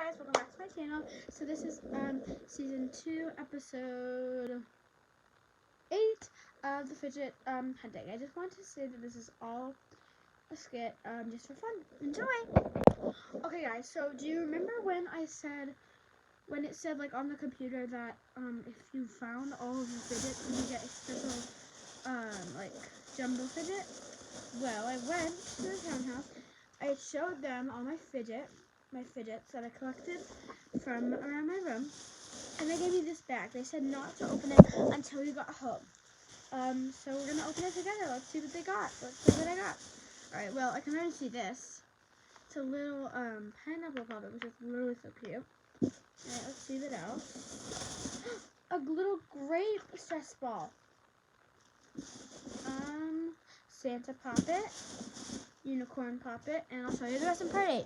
guys, welcome back to my channel. So this is season 2, episode 8 of the Fidget hunting. I just want to say that this is all a skit, just for fun. Enjoy! Okay guys, so do you remember when it said like on the computer that if you found all of the fidgets, you get a special like jumbo fidget? Well, I went to the townhouse. I showed them all my fidgets that I collected from around my room, and they gave me this bag. They said not to open it until we got home. So we're gonna open it together. Let's see what they got. Let's see what I got. Alright, well, I can already see this. It's a little pineapple puppet, which is literally so cute. Alright, let's see what else. A little grape stress ball. Santa puppet, unicorn puppet, and I'll show you the rest in part 8.